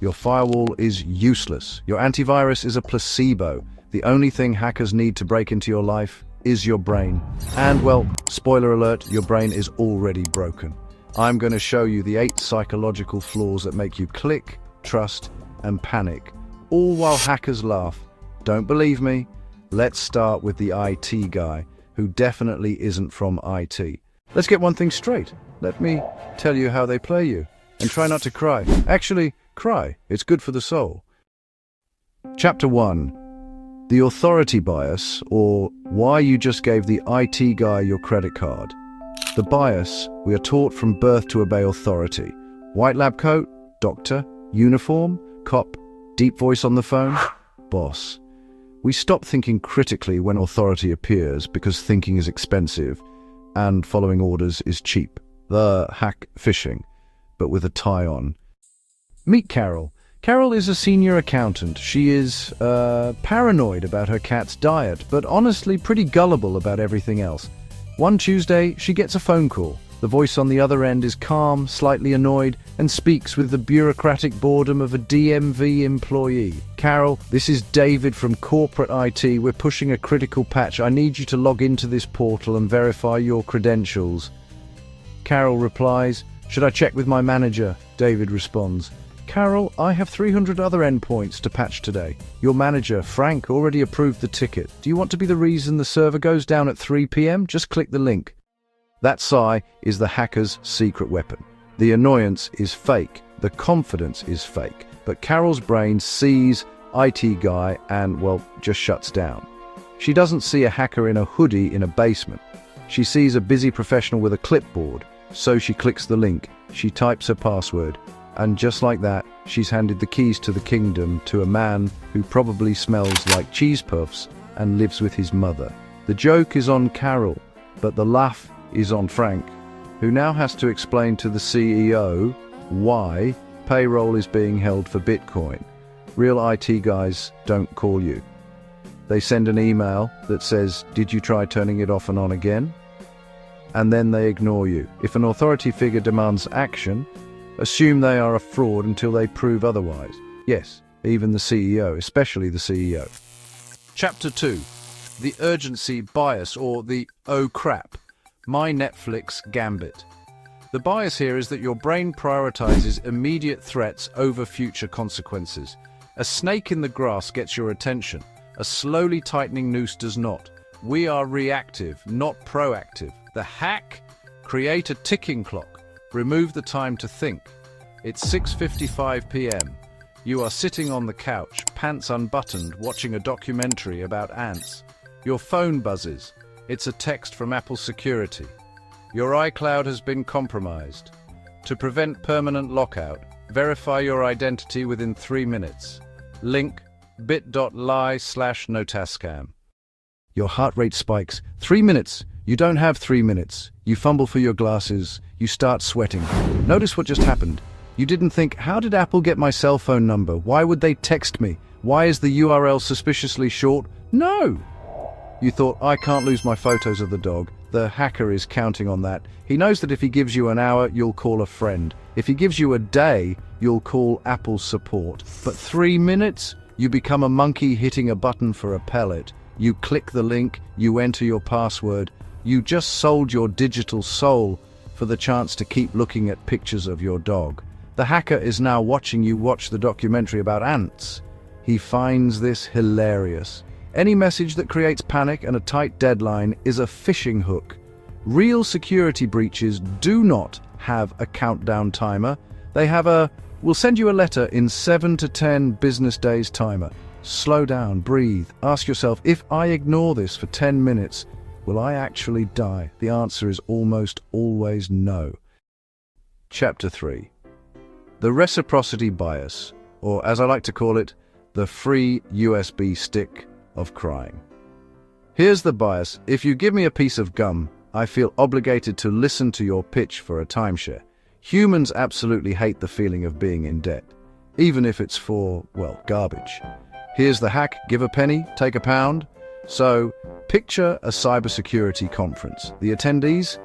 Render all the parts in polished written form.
Your firewall is useless. Your antivirus is a placebo. The only thing hackers need to break into your life is your brain. And, well, spoiler alert, your brain is already broken. I'm going to show you the 8 psychological flaws that make you click, trust, and panic, all while hackers laugh. Don't believe me? Let's start with the IT guy, who definitely isn't from IT. Let's get one thing straight. Let me tell you how they play you. And try not to cry. Actually, cry. It's good for the soul. Chapter 1. The authority bias, or why you just gave the IT guy your credit card. The bias: we are taught from birth to obey authority. White lab coat, doctor, uniform, cop, deep voice on the phone, boss. We stop thinking critically when authority appears because thinking is expensive and following orders is cheap. The hack phishing, but with a tie on. Meet Carol. Carol is a senior accountant. She is paranoid about her cat's diet, but honestly pretty gullible about everything else. One Tuesday, she gets a phone call. The voice on the other end is calm, slightly annoyed, and speaks with the bureaucratic boredom of a DMV employee. Carol, this is David from corporate IT. We're pushing a critical patch. I need you to log into this portal and verify your credentials. Carol replies, "Should I check with my manager?" David responds, "Carol, I have 300 other endpoints to patch today. Your manager, Frank, already approved the ticket. Do you want to be the reason the server goes down at 3 p.m.? Just click the link." That sigh is the hacker's secret weapon. The annoyance is fake. The confidence is fake. But Carol's brain sees IT guy and, well, just shuts down. She doesn't see a hacker in a hoodie in a basement. She sees a busy professional with a clipboard. So she clicks the link. She types her password. And just like that, she's handed the keys to the kingdom to a man who probably smells like cheese puffs and lives with his mother. The joke is on Carol, but the laugh is on Frank, who now has to explain to the CEO why payroll is being held for Bitcoin. Real IT guys don't call you. They send an email that says, "Did you try turning it off and on again?" And then they ignore you. If an authority figure demands action, assume they are a fraud until they prove otherwise. Yes, even the CEO, especially the CEO. Chapter 2. The urgency bias, or the "oh crap, my Netflix Gambit." The bias here is that your brain prioritizes immediate threats over future consequences. A snake in the grass gets your attention. A slowly tightening noose does not. We are reactive, not proactive. The hack: create a ticking clock. Remove the time to think. It's 6:55 p.m. You are sitting on the couch, pants unbuttoned, watching a documentary about ants. Your phone buzzes. It's a text from Apple Security. Your iCloud has been compromised. To prevent permanent lockout, verify your identity within 3 minutes. Link: bit.ly/notascam. Your heart rate spikes. 3 minutes. You don't have 3 minutes. You fumble for your glasses. You start sweating. Notice what just happened. You didn't think, how did Apple get my cell phone number? Why would they text me? Why is the URL suspiciously short? No! You thought, I can't lose my photos of the dog. The hacker is counting on that. He knows that if he gives you an hour, you'll call a friend. If he gives you a day, you'll call Apple support. But 3 minutes? You become a monkey hitting a button for a pellet. You click the link, you enter your password. You just sold your digital soul for the chance to keep looking at pictures of your dog. The hacker is now watching you watch the documentary about ants. He finds this hilarious. Any message that creates panic and a tight deadline is a phishing hook. Real security breaches do not have a countdown timer. They have a, "we'll send you a letter in 7 to 10 business days" timer. Slow down, breathe. Ask yourself, if I ignore this for 10 minutes, will I actually die? The answer is almost always no. Chapter 3. The reciprocity bias, or as I like to call it, the free USB stick of crying. Here's the bias. If you give me a piece of gum, I feel obligated to listen to your pitch for a timeshare. Humans absolutely hate the feeling of being in debt, even if it's for, well, garbage. Here's the hack: give a penny, take a pound. So, picture a cybersecurity conference. The attendees?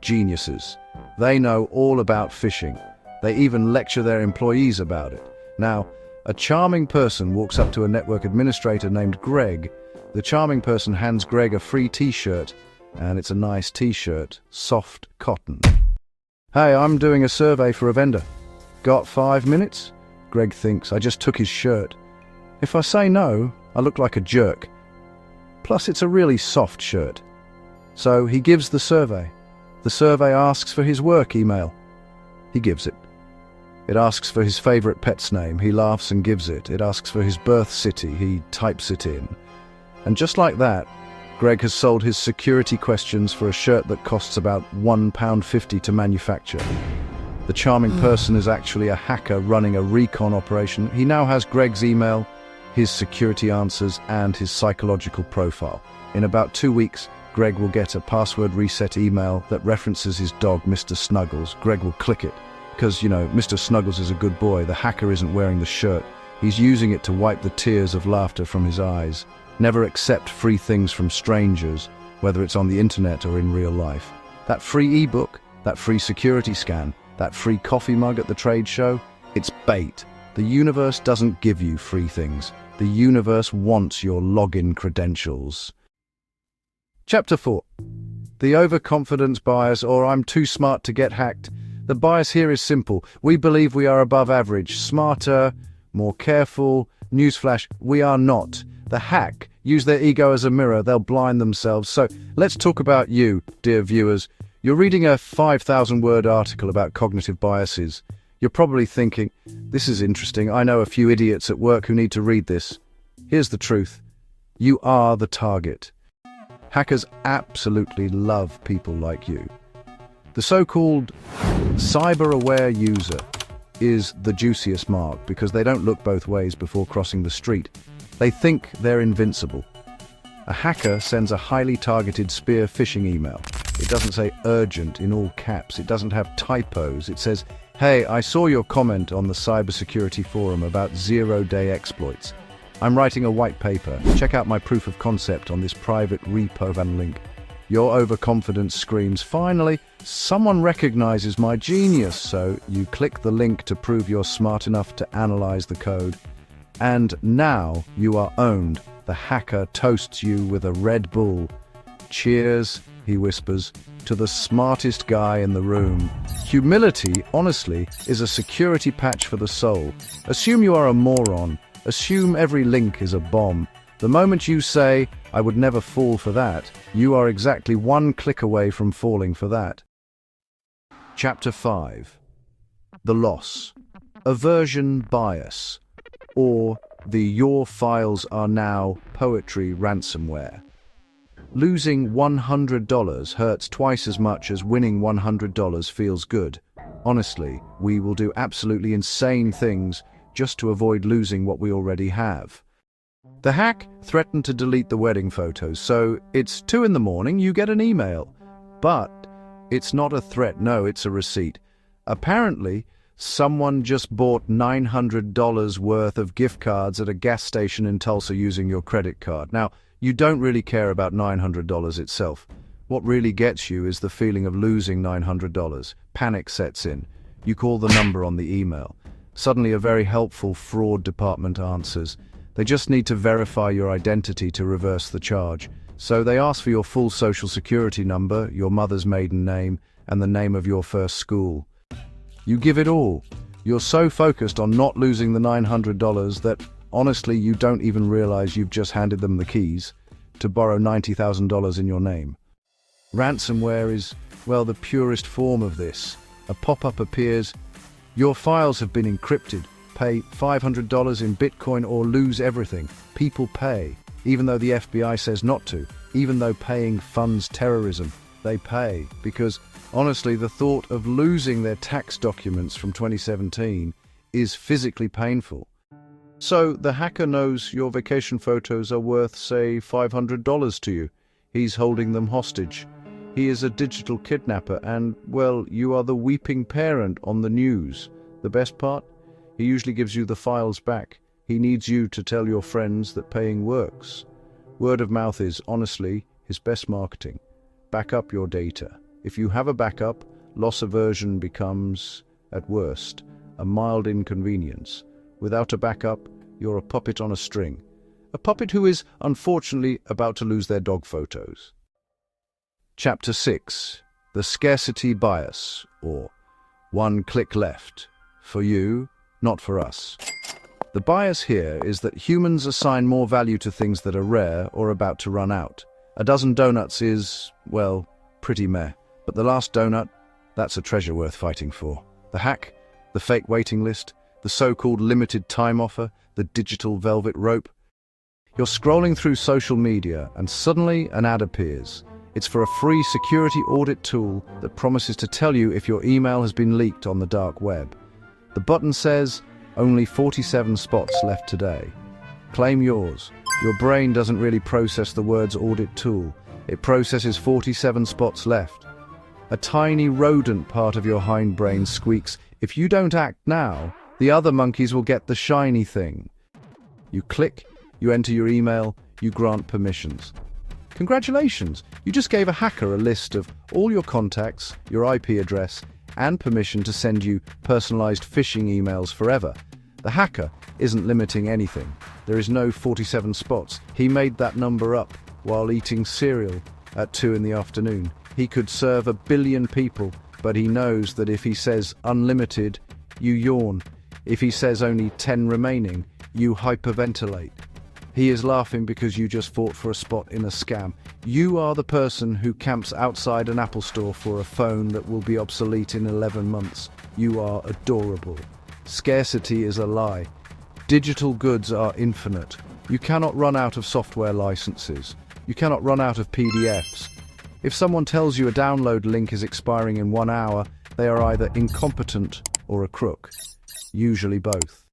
Geniuses. They know all about phishing. They even lecture their employees about it. Now, a charming person walks up to a network administrator named Greg. The charming person hands Greg a free t-shirt, and it's a nice t-shirt, soft cotton. "Hey, I'm doing a survey for a vendor. Got 5 minutes?" Greg thinks, "I just took his shirt. If I say no, I look like a jerk. Plus, it's a really soft shirt." So he gives the survey. The survey asks for his work email. He gives it. It asks for his favorite pet's name. He laughs and gives it. It asks for his birth city. He types it in. And just like that, Greg has sold his security questions for a shirt that costs about £1.50 to manufacture. The charming person is actually a hacker running a recon operation. He now has Greg's email, his security answers, and his psychological profile. In about 2 weeks, Greg will get a password reset email that references his dog, Mr. Snuggles. Greg will click it, because, Mr. Snuggles is a good boy. The hacker isn't wearing the shirt. He's using it to wipe the tears of laughter from his eyes. Never accept free things from strangers, whether it's on the internet or in real life. That free ebook, that free security scan, that free coffee mug at the trade show, it's bait. The universe doesn't give you free things. The universe wants your login credentials. Chapter 4. The overconfidence bias, or I'm too smart to get hacked. The bias here is simple. We believe we are above average, smarter, more careful. Newsflash, we are not. The hack use their ego as a mirror. They'll blind themselves. So let's talk about you, dear viewers. You're reading a 5,000-word article about cognitive biases. You're probably thinking, this is interesting. I know a few idiots at work who need to read this. Here's the truth. You are the target. Hackers absolutely love people like you. The so-called cyber-aware user is the juiciest mark because they don't look both ways before crossing the street. They think they're invincible. A hacker sends a highly targeted spear phishing email. It doesn't say urgent in all caps. It doesn't have typos. It says, "Hey, I saw your comment on the cybersecurity forum about zero-day exploits. I'm writing a white paper. Check out my proof of concept on this private repo and link." Your overconfidence screams, "Finally, someone recognizes my genius." So you click the link to prove you're smart enough to analyze the code. And now you are owned. The hacker toasts you with a Red Bull. "Cheers," he whispers, "to the smartest guy in the room." Humility, honestly, is a security patch for the soul. Assume you are a moron. Assume every link is a bomb. The moment you say, "I would never fall for that," you are exactly one click away from falling for that. Chapter 5. The loss. Aversion bias, or the "your files are now poetry" ransomware. Losing $100 hurts twice as much as winning $100 feels good. Honestly, we will do absolutely insane things just to avoid losing what we already have. The hack threatened to delete the wedding photos, so it's 2 in the morning, you get an email. But it's not a threat, no, it's a receipt. Apparently, someone just bought $900 worth of gift cards at a gas station in Tulsa using your credit card. Now, you don't really care about $900 itself. What really gets you is the feeling of losing $900. Panic sets in. You call the number on the email. Suddenly, a very helpful fraud department answers. They just need to verify your identity to reverse the charge. So they ask for your full social security number, your mother's maiden name, and the name of your first school. You give it all. You're so focused on not losing the $900 that, honestly, you don't even realize you've just handed them the keys to borrow $90,000 in your name. Ransomware is, well, the purest form of this. A pop-up appears. Your files have been encrypted. Pay $500 in Bitcoin or lose everything. People pay, even though the FBI says not to. Even though paying funds terrorism, they pay because, honestly, the thought of losing their tax documents from 2017 is physically painful. So the hacker knows your vacation photos are worth, say, $500 to you. He's holding them hostage. He is a digital kidnapper and, well, you are the weeping parent on the news. The best part? He usually gives you the files back. He needs you to tell your friends that paying works. Word of mouth is, honestly, his best marketing. Back up your data. If you have a backup, loss aversion becomes, at worst, a mild inconvenience. Without a backup, you're a puppet on a string. A puppet who is, unfortunately, about to lose their dog photos. Chapter 6. The Scarcity Bias, or one click left. For you, not for us. The bias here is that humans assign more value to things that are rare or about to run out. A dozen donuts is, well, pretty meh. But the last donut, that's a treasure worth fighting for. The hack, the fake waiting list, the so-called limited time offer, the digital velvet rope. You're scrolling through social media and suddenly an ad appears. It's for a free security audit tool that promises to tell you if your email has been leaked on the dark web. The button says, only 47 spots left today. Claim yours. Your brain doesn't really process the words audit tool. It processes 47 spots left. A tiny rodent part of your hindbrain squeaks, if you don't act now, the other monkeys will get the shiny thing. You click, you enter your email, you grant permissions. Congratulations! You just gave a hacker a list of all your contacts, your IP address, and permission to send you personalized phishing emails forever. The hacker isn't limiting anything. There is no 47 spots. He made that number up while eating cereal at 2 in the afternoon. He could serve 1 billion people, but he knows that if he says unlimited, you yawn. If he says only 10 remaining, you hyperventilate. He is laughing because you just fought for a spot in a scam. You are the person who camps outside an Apple store for a phone that will be obsolete in 11 months. You are adorable. Scarcity is a lie. Digital goods are infinite. You cannot run out of software licenses. You cannot run out of PDFs. If someone tells you a download link is expiring in 1 hour, they are either incompetent or a crook. Usually both.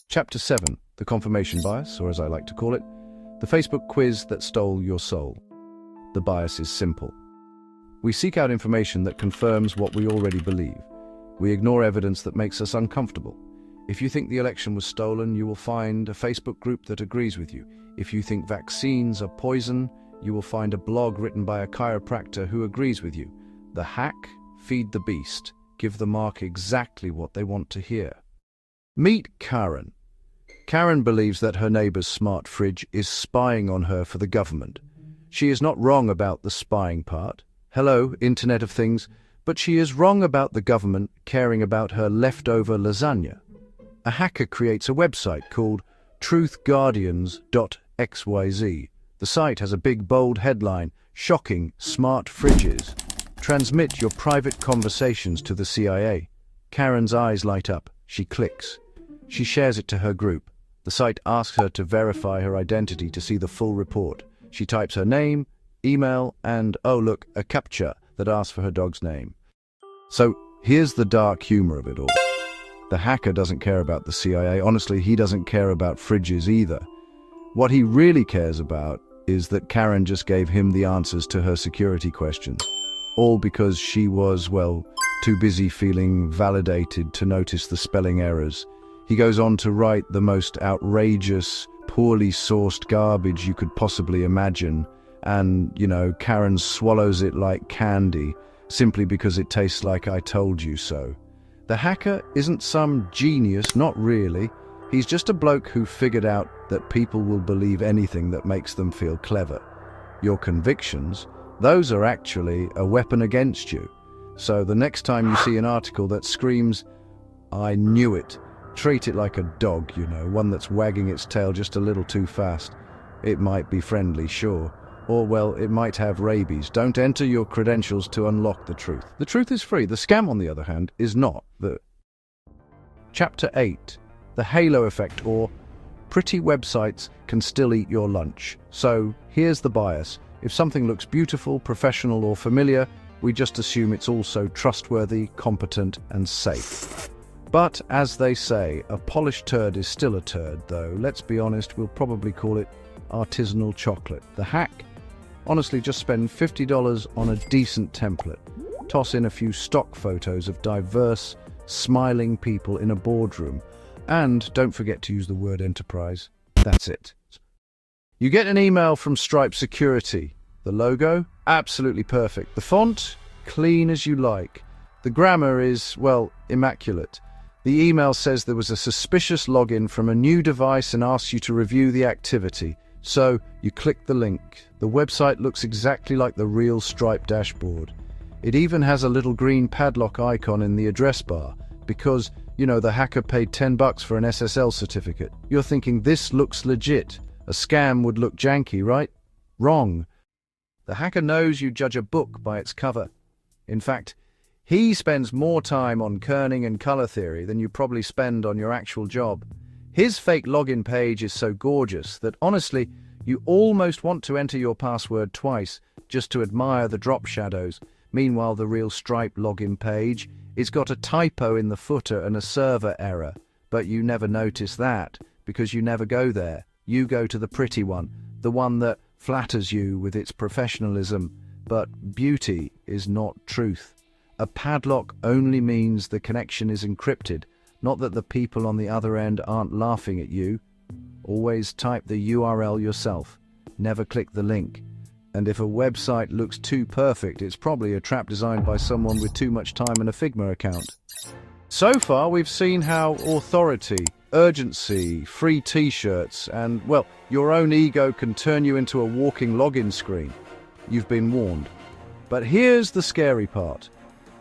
Chapter 7. The confirmation bias, or as I like to call it, the Facebook quiz that stole your soul. The bias is simple. We seek out information that confirms what we already believe. We ignore evidence that makes us uncomfortable. If you think the election was stolen, you will find a Facebook group that agrees with you. If you think vaccines are poison, you will find a blog written by a chiropractor who agrees with you. The hack, feed the beast, give the mark exactly what they want to hear. Meet Karen. Karen believes that her neighbor's smart fridge is spying on her for the government. She is not wrong about the spying part. Hello, Internet of Things. But she is wrong about the government caring about her leftover lasagna. A hacker creates a website called truthguardians.xyz. The site has a big bold headline, shocking smart fridges. Transmit your private conversations to the CIA. Karen's eyes light up. She clicks. She shares it to her group. The site asks her to verify her identity to see the full report. She types her name, email, and, oh look, a CAPTCHA that asks for her dog's name. So here's the dark humor of it all. The hacker doesn't care about the CIA. Honestly, he doesn't care about fridges either. What he really cares about is that Karen just gave him the answers to her security questions. All because she was, well, too busy feeling validated to notice the spelling errors. He goes on to write the most outrageous, poorly sourced garbage you could possibly imagine. And, Karen swallows it like candy, simply because it tastes like I told you so. The hacker isn't some genius, not really. He's just a bloke who figured out that people will believe anything that makes them feel clever. Your convictions, those are actually a weapon against you. So the next time you see an article that screams, I knew it, treat it like a dog, one that's wagging its tail just a little too fast. It might be friendly, sure. Or, well, it might have rabies. Don't enter your credentials to unlock the truth. The truth is free. The scam, on the other hand, is not. Chapter 8. The halo effect, or pretty websites can still eat your lunch. So, here's the bias. If something looks beautiful, professional, or familiar, we just assume it's also trustworthy, competent, and safe. But, as they say, a polished turd is still a turd, though. Let's be honest, we'll probably call it artisanal chocolate. The hack? Honestly, just spend $50 on a decent template. Toss in a few stock photos of diverse, smiling people in a boardroom. And don't forget to use the word enterprise. That's it. You get an email from Stripe Security. The logo? Absolutely perfect. The font? Clean as you like. The grammar is, well, immaculate. The email says there was a suspicious login from a new device and asks you to review the activity. So you click the link. The website looks exactly like the real Stripe dashboard. It even has a little green padlock icon in the address bar because, the hacker paid $10 for an SSL certificate. You're thinking this looks legit. A scam would look janky, right? Wrong. The hacker knows you judge a book by its cover. In fact, he spends more time on kerning and color theory than you probably spend on your actual job. His fake login page is so gorgeous that, honestly, you almost want to enter your password twice just to admire the drop shadows. Meanwhile, the real Stripe login page, it's got a typo in the footer and a server error. But you never notice that because you never go there. You go to the pretty one, the one that flatters you with its professionalism. But beauty is not truth. A padlock only means the connection is encrypted, not that the people on the other end aren't laughing at you. Always type the URL yourself. Never click the link. And if a website looks too perfect, it's probably a trap designed by someone with too much time and a Figma account. So far, we've seen how authority, urgency, free t-shirts, and, your own ego can turn you into a walking login screen. You've been warned. But here's the scary part.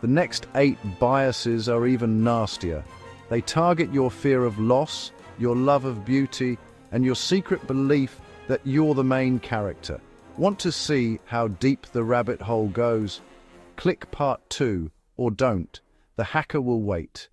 The next 8 biases are even nastier. They target your fear of loss, your love of beauty, and your secret belief that you're the main character. Want to see how deep the rabbit hole goes? Click part 2, or don't. The hacker will wait.